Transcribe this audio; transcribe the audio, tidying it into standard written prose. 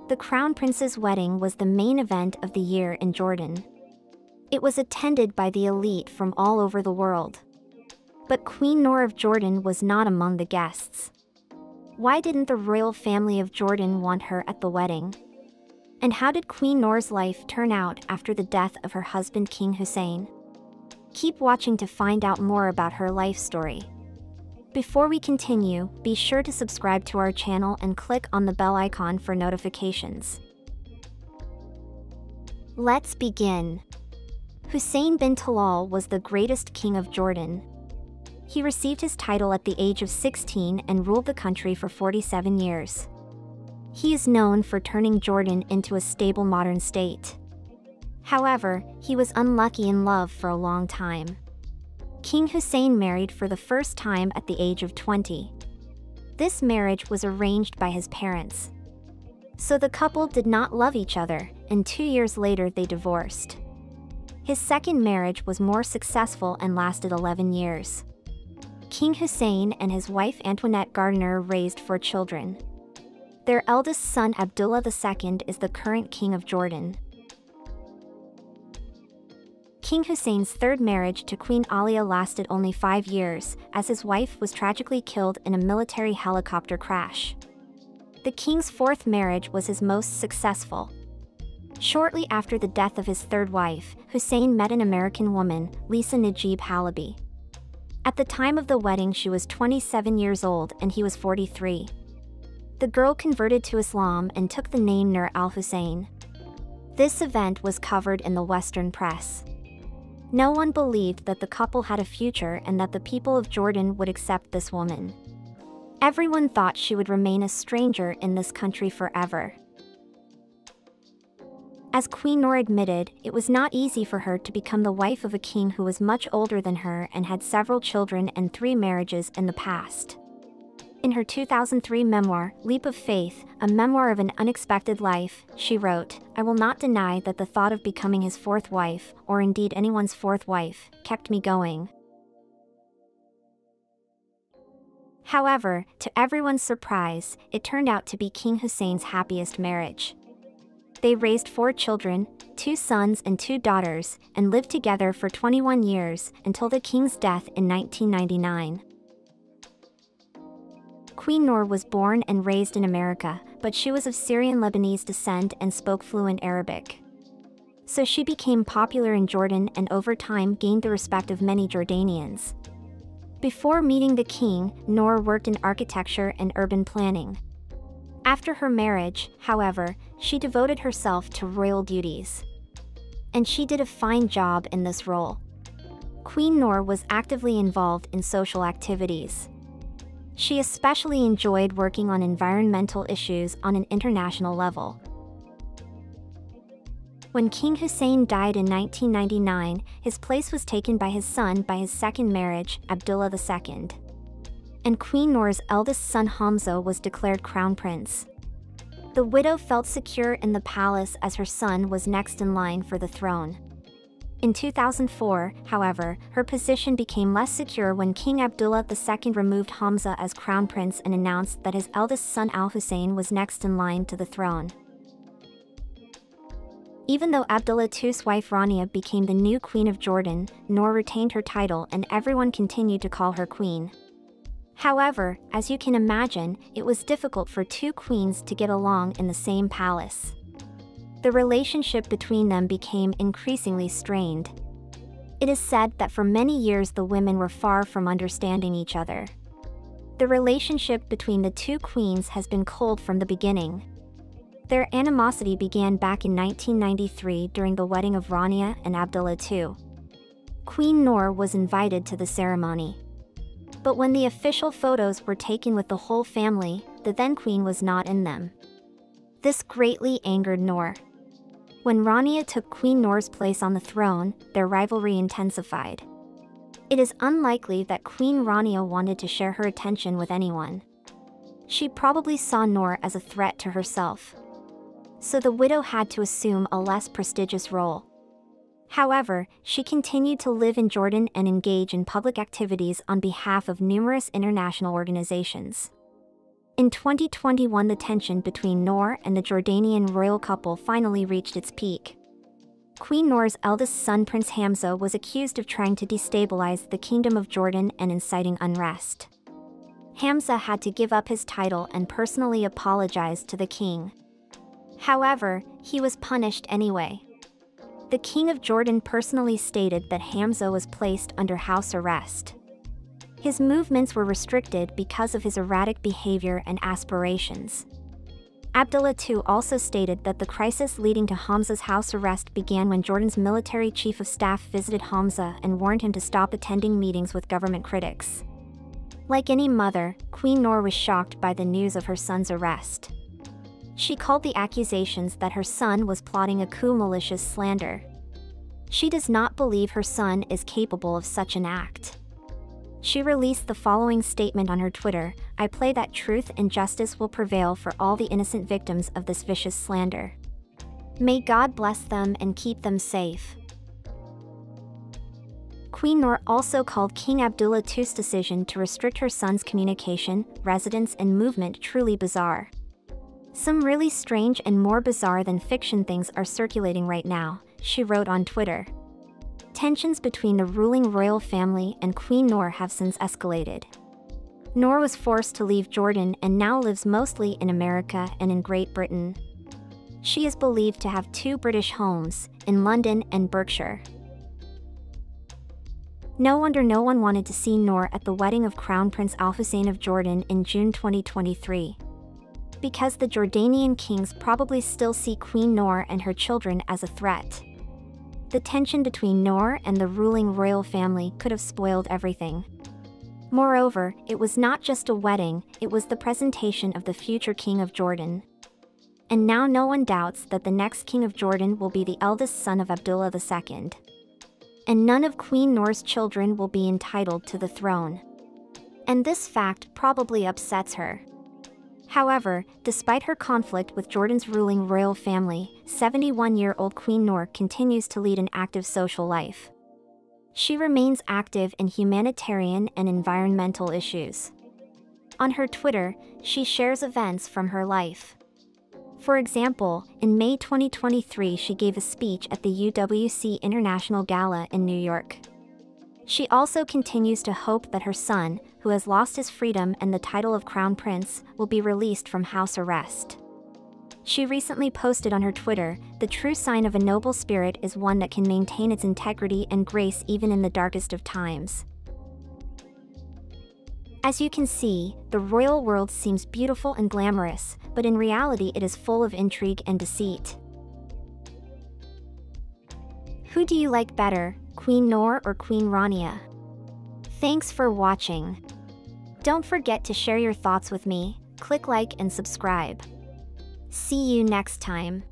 The Crown Prince's wedding was the main event of the year in Jordan. It was attended by the elite from all over the world. But Queen Noor of Jordan was not among the guests. Why didn't the royal family of Jordan want her at the wedding? And how did Queen Noor's life turn out after the death of her husband King Hussein? Keep watching to find out more about her life story. Before we continue, be sure to subscribe to our channel and click on the bell icon for notifications. Let's begin. Hussein bin Talal was the greatest king of Jordan. He received his title at the age of 16 and ruled the country for 47 years. He is known for turning Jordan into a stable modern state. However, he was unlucky in love for a long time. King Hussein married for the first time at the age of 20. This marriage was arranged by his parents. So the couple did not love each other, and 2 years later they divorced. His second marriage was more successful and lasted 11 years. King Hussein and his wife Antoinette Gardiner raised 4 children. Their eldest son Abdullah II is the current king of Jordan. King Hussein's third marriage to Queen Alia lasted only 5 years, as his wife was tragically killed in a military helicopter crash. The king's fourth marriage was his most successful. Shortly after the death of his third wife, Hussein met an American woman, Lisa Najib Halabi. At the time of the wedding she was 27 years old and he was 43. The girl converted to Islam and took the name Nur al-Hussein. This event was covered in the Western press. No one believed that the couple had a future and that the people of Jordan would accept this woman. Everyone thought she would remain a stranger in this country forever. As Queen Noor admitted, it was not easy for her to become the wife of a king who was much older than her and had several children and 3 marriages in the past. In her 2003 memoir, Leap of Faith, a memoir of an unexpected life, she wrote, "I will not deny that the thought of becoming his 4th wife, or indeed anyone's 4th wife, kept me going." However, to everyone's surprise, it turned out to be King Hussein's happiest marriage. They raised 4 children, 2 sons and 2 daughters, and lived together for 21 years, until the king's death in 1999. Queen Noor was born and raised in America, but she was of Syrian-Lebanese descent and spoke fluent Arabic. So she became popular in Jordan and over time gained the respect of many Jordanians. Before meeting the king, Noor worked in architecture and urban planning. After her marriage, however, she devoted herself to royal duties. And she did a fine job in this role. Queen Noor was actively involved in social activities. She especially enjoyed working on environmental issues on an international level. When King Hussein died in 1999, his place was taken by his son by his second marriage, Abdullah II. And Queen Noor's eldest son Hamza was declared crown prince. The widow felt secure in the palace as her son was next in line for the throne. In 2004, however, her position became less secure when King Abdullah II removed Hamza as crown prince and announced that his eldest son Al-Hussein was next in line to the throne. Even though Abdullah II's wife Rania became the new Queen of Jordan, Noor retained her title and everyone continued to call her queen. However, as you can imagine, it was difficult for 2 queens to get along in the same palace. The relationship between them became increasingly strained. It is said that for many years the women were far from understanding each other. The relationship between the 2 queens has been cold from the beginning. Their animosity began back in 1993 during the wedding of Rania and Abdullah II. Queen Noor was invited to the ceremony. But when the official photos were taken with the whole family, the then queen was not in them. This greatly angered Noor. When Rania took Queen Noor's place on the throne, their rivalry intensified. It is unlikely that Queen Rania wanted to share her attention with anyone. She probably saw Noor as a threat to herself. So the widow had to assume a less prestigious role. However, she continued to live in Jordan and engage in public activities on behalf of numerous international organizations. In 2021, the tension between Noor and the Jordanian royal couple finally reached its peak. Queen Noor's eldest son, Prince Hamza, was accused of trying to destabilize the Kingdom of Jordan and inciting unrest. Hamza had to give up his title and personally apologize to the king. However, he was punished anyway. The King of Jordan personally stated that Hamza was placed under house arrest. His movements were restricted because of his erratic behavior and aspirations. Abdullah II also stated that the crisis leading to Hamza's house arrest began when Jordan's military chief of staff visited Hamza and warned him to stop attending meetings with government critics. Like any mother, Queen Noor was shocked by the news of her son's arrest. She called the accusations that her son was plotting a coup malicious slander. She does not believe her son is capable of such an act. She released the following statement on her Twitter: "I pray that truth and justice will prevail for all the innocent victims of this vicious slander. May God bless them and keep them safe." Queen Noor also called King Abdullah II's decision to restrict her son's communication, residence, and movement truly bizarre. "Some really strange and more bizarre than fiction things are circulating right now," she wrote on Twitter. Tensions between the ruling royal family and Queen Noor have since escalated. Noor was forced to leave Jordan and now lives mostly in America and in Great Britain. She is believed to have 2 British homes, in London and Berkshire. No wonder no one wanted to see Noor at the wedding of Crown Prince Al Hussein of Jordan in June 2023. Because the Jordanian kings probably still see Queen Noor and her children as a threat. The tension between Noor and the ruling royal family could have spoiled everything. Moreover, it was not just a wedding, it was the presentation of the future King of Jordan. And now no one doubts that the next King of Jordan will be the eldest son of Abdullah II. And none of Queen Noor's children will be entitled to the throne. And this fact probably upsets her. However, despite her conflict with Jordan's ruling royal family, 71-year-old Queen Noor continues to lead an active social life. She remains active in humanitarian and environmental issues. On her Twitter, she shares events from her life. For example, in May 2023, she gave a speech at the UWC International Gala in New York. She also continues to hope that her son, who has lost his freedom and the title of Crown Prince, will be released from house arrest. She recently posted on her Twitter, "The true sign of a noble spirit is one that can maintain its integrity and grace even in the darkest of times." As you can see, the royal world seems beautiful and glamorous, but in reality it is full of intrigue and deceit. Who do you like better, Queen Noor or Queen Rania? Thanks for watching. Don't forget to share your thoughts with me, click like and subscribe. See you next time.